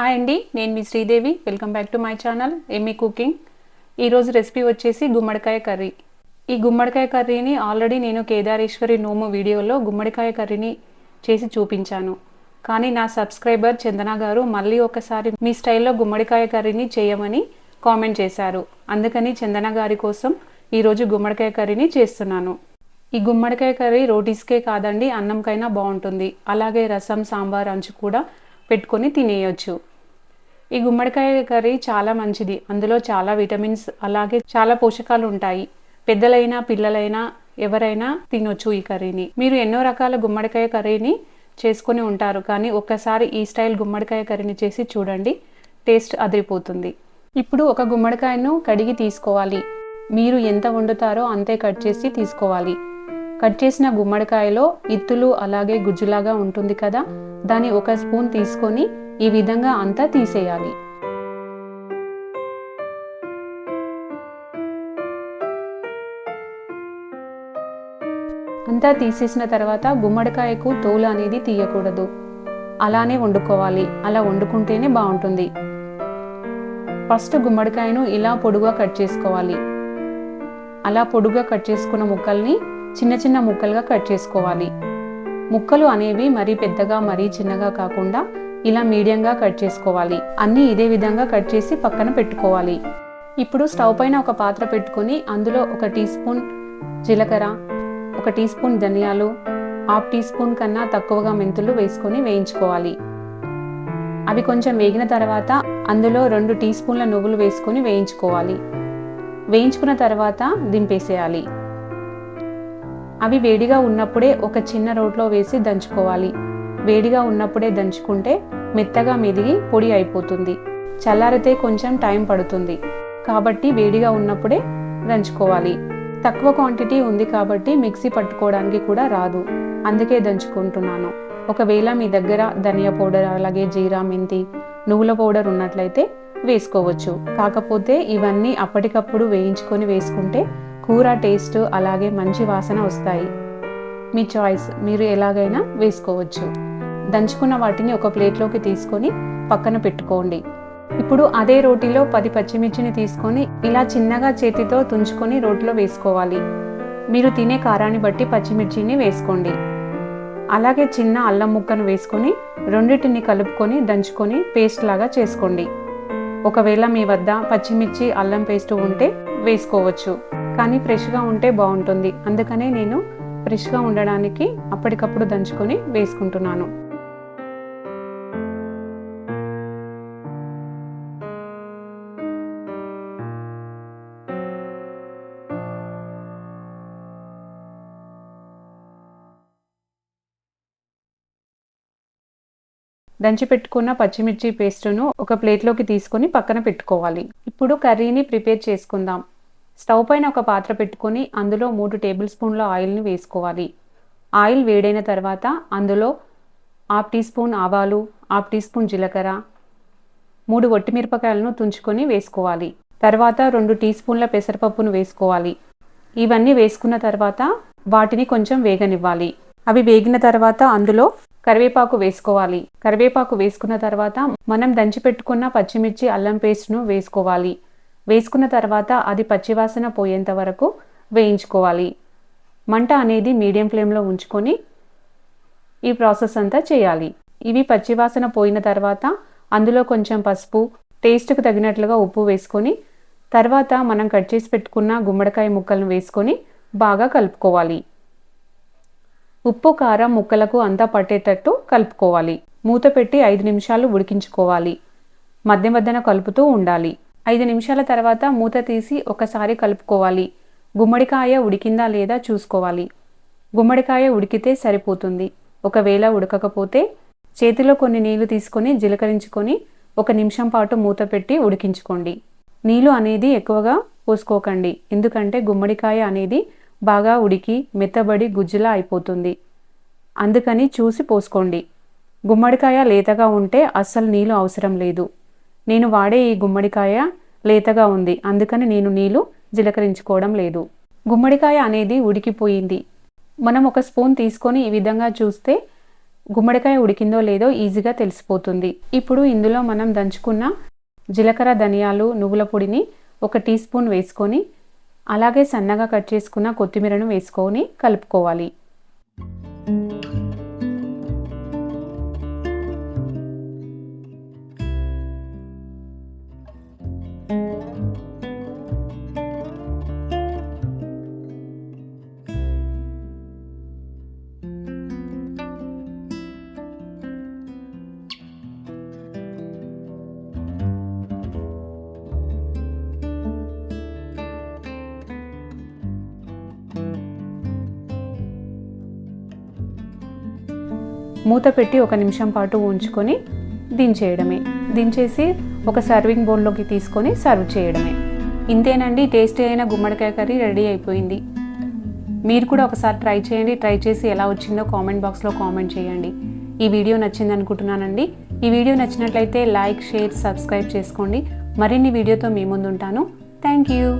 Hi అండి, నేను మీ Sridevi. Welcome back to my channel Emmy cooking. ఈరోజు రెసిపీ వచ్చేసి గుమ్మడికాయ కర్రీ. ఈ గుమ్మడికాయ కర్రీని ఆల్రెడీ నేను కేదారేశ్వరి నోము వీడియోలో గుమ్మడికాయ కర్రీని చేసి చూపించాను. కానీ నా సబ్స్క్రైబర్ చందన గారు మళ్ళీ ఒకసారి మీ స్టైల్లో గుమ్మడికాయ కర్రీని చేయమని కామెంట్ చేశారు. అందుకని చందన గారి కోసం ఈరోజు గుమ్మడికాయ కర్రీని చేస్తున్నాను. ఈ గుమ్మడికాయ కర్రీ రోటీస్కే కాదండి, అన్నంకైనా బాగుంటుంది. అలాగే రసం, సాంబార్ అంచు కూడా పెట్టుకొని తినేయొచ్చు. ఈ గుమ్మడికాయ కర్రీ చాలా మంచిది. అందులో చాలా విటమిన్స్ అలాగే చాలా పోషకాలు ఉంటాయి. పెద్దలైనా పిల్లలైనా ఎవరైనా తినొచ్చు ఈ కర్రీని. మీరు ఎన్నో రకాల గుమ్మడికాయ కర్రీని చేసుకొని ఉంటారు, కానీ ఒక్కసారి ఈ స్టైల్ గుమ్మడికాయ కర్రీని చేసి చూడండి, టేస్ట్ అదిరిపోతుంది. ఇప్పుడు ఒక గుమ్మడికాయను కడిగి తీసుకోవాలి. మీరు ఎంత వండుతారో అంతే కట్ చేసి తీసుకోవాలి. కట్ చేసిన గుమ్మడికాయలో ఇత్తులు అలాగే గుజ్జులాగా ఉంటుంది కదా, దాన్ని ఒక స్పూన్ తీసుకొని ఈ విధంగా అంతా తీసేయాలి. అంతా తీసేసిన తర్వాత గుమ్మడికాయకు తోలు అనేది తీయకూడదు, అలానే వండుకోవాలి. అలా వండుకుంటేనే బాగుంటుంది. ఫస్ట్ గుమ్మడికాయను ఇలా పొడుగా కట్ చేసుకోవాలి. అలా పొడుగా కట్ చేసుకున్న ముక్కల్ని చిన్న చిన్న ముక్కలుగా కట్ చేసుకోవాలి. ముక్కలు అనేవి మరీ పెద్దగా మరీ చిన్నగా కాకుండా ఇలా మీడియంగా కట్ చేసుకోవాలి. అన్నీ ఇదే విధంగా కట్ చేసి పక్కన పెట్టుకోవాలి. ఇప్పుడు స్టవ్ పైన ఒక పాత్ర పెట్టుకొని అందులో 1 టీ స్పూన్ జీలకర్ర, 1 టీ స్పూన్ ధనియాలు, 1/2 టీ స్పూన్ కన్నా తక్కువగా మెంతులు వేసుకొని వేయించుకోవాలి. అవి కొంచెం వేగిన తర్వాత అందులో 2 టీ స్పూన్ల నువ్వులు వేసుకొని వేయించుకోవాలి. వేయించుకున్న తర్వాత దింపేసేయాలి. అవి వేడిగా ఉన్నప్పుడే ఒక చిన్న రోట్లో వేసి దంచుకోవాలి. వేడిగా ఉన్నప్పుడే దంచుకుంటే మెత్తగా మెదిగి పొడి అయిపోతుంది. చల్లారితే కొంచెం టైం పడుతుంది, కాబట్టి వేడిగా ఉన్నప్పుడే దంచుకోవాలి. తక్కువ క్వాంటిటీ ఉంది కాబట్టి మిక్సీ పట్టుకోవడానికి కూడా రాదు, అందుకే దంచుకుంటున్నాను. ఒకవేళ మీ దగ్గర ధనియా పౌడర్ అలాగే జీరా, మెంతి, నువ్వుల పౌడర్ ఉన్నట్లయితే వేసుకోవచ్చు. కాకపోతే ఇవన్నీ అప్పటికప్పుడు వేయించుకొని వేసుకుంటే కూర టేస్ట్ అలాగే మంచి వాసన వస్తాయి. మీ చాయిస్, మీరు ఎలాగైనా వేసుకోవచ్చు. దంచుకున్న వాటిని ఒక ప్లేట్లోకి తీసుకొని పక్కన పెట్టుకోండి. ఇప్పుడు అదే రోటిలో 10 పచ్చిమిర్చిని తీసుకొని ఇలా చిన్నగా చేతితో తుంచుకొని రోటిలో వేసుకోవాలి. మీరు తినే కారాన్ని బట్టి పచ్చిమిర్చిని వేసుకోండి. అలాగే చిన్న అల్లం ముక్కను వేసుకొని రెండింటిని కలుపుకొని దంచుకొని పేస్ట్ లాగా చేసుకోండి. ఒకవేళ మీ వద్ద పచ్చిమిర్చి అల్లం పేస్ట్ ఉంటే వేసుకోవచ్చు, కానీ ఫ్రెష్గా ఉంటే బాగుంటుంది. అందుకనే నేను ఫ్రెష్గా ఉండడానికి అప్పటికప్పుడు దంచుకొని వేసుకుంటున్నాను. దంచి పెట్టుకున్న పచ్చిమిర్చి పేస్టును ఒక ప్లేట్లోకి తీసుకొని పక్కన పెట్టుకోవాలి. ఇప్పుడు కర్రీని ప్రిపేర్ చేసుకుందాం. స్టవ్ పైన ఒక పాత్ర పెట్టుకొని అందులో 3 టేబుల్ స్పూన్ల ఆయిల్ని వేసుకోవాలి. ఆయిల్ వేడైన తర్వాత అందులో 1/2 టీ స్పూన్ ఆవాలు, 1/2 టీ స్పూన్ జీలకర్ర, 3 ఒట్టిమిరపకాయలను తుంచుకొని వేసుకోవాలి. తర్వాత 2 టీ స్పూన్ల పెసరపప్పును వేసుకోవాలి. ఇవన్నీ వేసుకున్న తర్వాత వాటిని కొంచెం వేగనివ్వాలి. అవి వేగిన తర్వాత అందులో కరివేపాకు వేసుకోవాలి. కరివేపాకు వేసుకున్న తర్వాత మనం దంచి పెట్టుకున్న పచ్చిమిర్చి అల్లం పేస్ట్ను వేసుకోవాలి. వేసుకున్న తర్వాత అది పచ్చివాసన పోయేంత వరకు వేయించుకోవాలి. మంట అనేది మీడియం ఫ్లేమ్లో ఉంచుకొని ఈ ప్రాసెస్ అంతా చేయాలి. ఇవి పచ్చివాసన పోయిన తర్వాత అందులో కొంచెం పసుపు, టేస్ట్కు తగినట్లుగా ఉప్పు వేసుకొని తర్వాత మనం కట్ చేసి పెట్టుకున్న గుమ్మడికాయ ముక్కలను వేసుకొని బాగా కలుపుకోవాలి. ఉప్పు, కారం ముక్కలకు అంతా పట్టేటట్టు కలుపుకోవాలి. మూత పెట్టి 5 నిమిషాలు ఉడికించుకోవాలి. మధ్య మధ్యన కలుపుతూ ఉండాలి. 5 నిమిషాల తర్వాత మూత తీసి ఒకసారి కలుపుకోవాలి. గుమ్మడికాయ ఉడికిందా లేదా చూసుకోవాలి. గుమ్మడికాయ ఉడికితే సరిపోతుంది. ఒకవేళ ఉడకకపోతే చేతిలో కొన్ని నీళ్లు తీసుకొని జీలకరించుకొని 1 నిమిషం పాటు మూత పెట్టి ఉడికించుకోండి. నీళ్లు అనేది ఎక్కువగా పోసుకోకండి, ఎందుకంటే గుమ్మడికాయ అనేది బాగా ఉడికి మెత్తబడి గుజ్జులా అయిపోతుంది. అందుకని చూసి పోసుకోండి. గుమ్మడికాయ లేతగా ఉంటే అస్సలు నీళ్లు అవసరం లేదు. నేను వాడే ఈ గుమ్మడికాయ లేతగా ఉంది, అందుకని నేను నీళ్లు జీలకరించుకోవడం లేదు. గుమ్మడికాయ అనేది ఉడికిపోయింది. మనం 1 స్పూన్ తీసుకొని ఈ విధంగా చూస్తే గుమ్మడికాయ ఉడికిందో లేదో ఈజీగా తెలిసిపోతుంది. ఇప్పుడు ఇందులో మనం దంచుకున్న జీలకర్ర, ధనియాలు, నువ్వుల పొడిని 1 టీ స్పూన్ వేసుకొని అలాగే సన్నగా కట్ చేసుకున్న కొత్తిమీరను వేసుకొని కలుపుకోవాలి. మూత పెట్టి 1 నిమిషం పాటు ఉంచుకొని దించేయడమే. దించేసి ఒక సర్వింగ్ బౌల్లోకి తీసుకొని సర్వ్ చేయడమే. ఇంతేనండి, టేస్టీ అయిన గుమ్మడికాయ కర్రీ రెడీ అయిపోయింది. మీరు కూడా ఒకసారి ట్రై చేయండి. ట్రై చేసి ఎలా వచ్చిందో కామెంట్ బాక్స్లో కామెంట్ చేయండి. ఈ వీడియో నచ్చింది అనుకుంటున్నానండి. ఈ వీడియో నచ్చినట్లయితే లైక్, షేర్, సబ్స్క్రైబ్ చేసుకోండి. మరిన్ని వీడియోతో మీ ముందు ఉంటాను. Thank you.